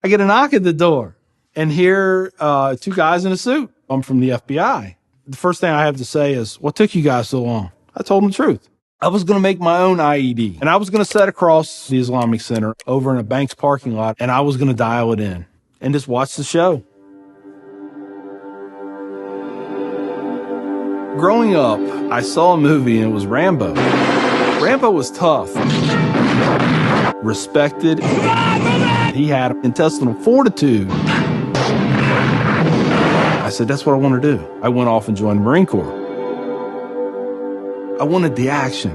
I get a knock at the door and hear two guys in a suit. I'm from the FBI. The first thing I have to say is, what took you guys so long? I told them the truth. I was going to make my own IED, and I was going to set across the Islamic Center over in a bank's parking lot, and I was going to dial it in and just watch the show. Growing up, I saw a movie, and it was Rambo. Rambo was tough, respected. He had intestinal fortitude. I said, that's what I want to do. I went off and joined the Marine Corps. I wanted the action.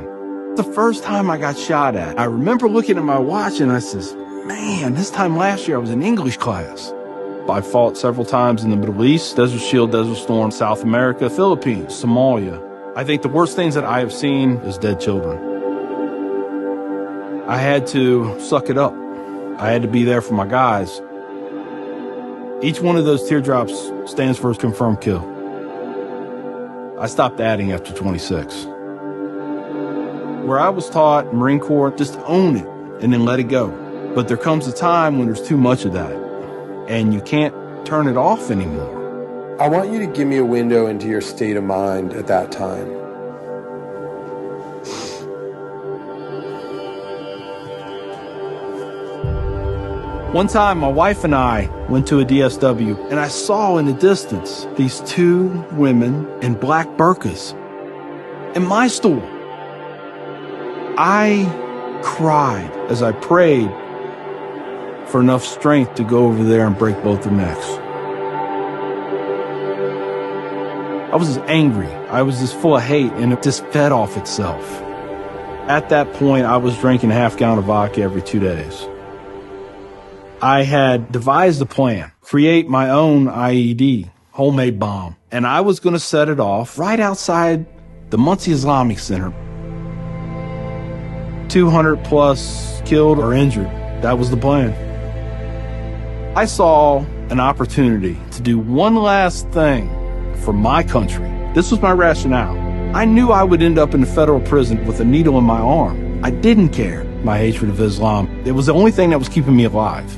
The first time I got shot at, I remember looking at my watch and I says, man, this time last year I was in English class. I fought several times in the Middle East, Desert Shield, Desert Storm, South America, Philippines, Somalia. I think the worst things that I have seen is dead children. I had to suck it up. I had to be there for my guys. Each one of those teardrops stands for a confirmed kill. I stopped adding after 26. Where I was taught, Marine Corps, just own it and then let it go. But there comes a time when there's too much of that and you can't turn it off anymore. I want you to give me a window into your state of mind at that time. One time, my wife and I went to a DSW, and I saw in the distance these two women in black burqas in my store. I cried as I prayed for enough strength to go over there and break both their necks. I was just angry. I was just full of hate, and it just fed off itself. At that point, I was drinking a half gallon of vodka every 2 days. I had devised a plan, create my own IED, homemade bomb, and I was going to set it off right outside the Muncie Islamic Center. 200 plus killed or injured. That was the plan. I saw an opportunity to do one last thing for my country. This was my rationale. I knew I would end up in a federal prison with a needle in my arm. I didn't care. My hatred of Islam, it was the only thing that was keeping me alive.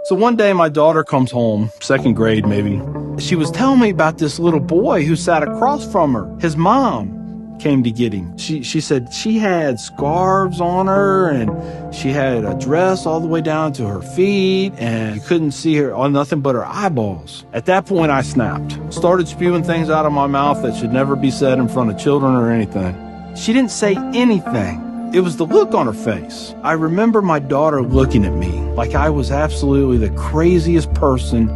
So one day my daughter comes home, second grade maybe. She was telling me about this little boy who sat across from her. His mom came to get him. She said she had scarves on her and she had a dress all the way down to her feet and you couldn't see her on nothing but her eyeballs. At that point I snapped, started spewing things out of my mouth that should never be said in front of children or anything. She didn't say anything. It was the look on her face. I remember my daughter looking at me like I was absolutely the craziest person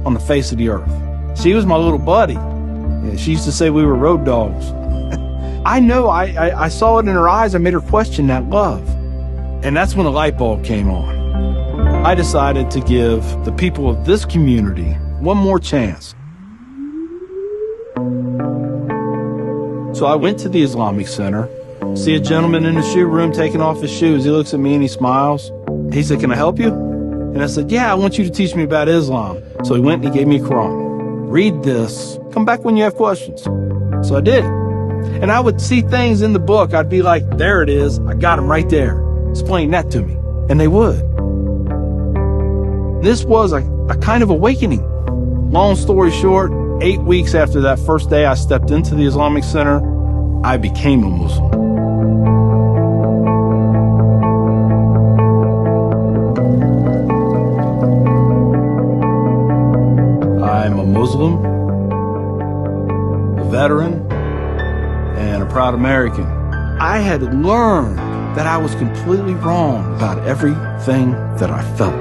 on the face of the earth. She was my little buddy. She used to say we were road dogs. I know I saw it in her eyes. I made her question that love. And that's when the light bulb came on. I decided to give the people of this community one more chance. So I went to the Islamic Center, see a gentleman in the shoe room taking off his shoes. He looks at me and he smiles. He said, "Can I help you?" And I said, "Yeah, I want you to teach me about Islam." So he went and he gave me a Quran. Read this. Come back when you have questions. So I did. And I would see things in the book. I'd be like, there it is. I got them right there. Explain that to me. And they would. This was a kind of awakening. Long story short, 8 weeks after that first day I stepped into the Islamic Center, I became a Muslim. I'm a Muslim, a veteran, and a proud American. I had learned that I was completely wrong about everything that I felt.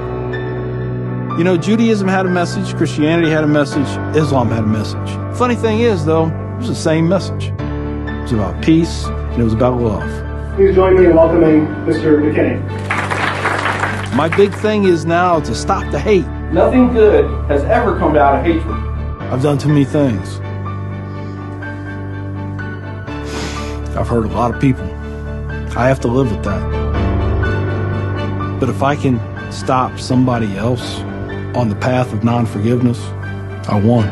You know, Judaism had a message, Christianity had a message, Islam had a message. Funny thing is, though, it was the same message. It was about peace, and it was about love. Please join me in welcoming Mr. McKinney. My big thing is now to stop the hate. Nothing good has ever come out of hatred. I've done too many things. I've hurt a lot of people. I have to live with that. But if I can stop somebody else on the path of non-forgiveness, I won.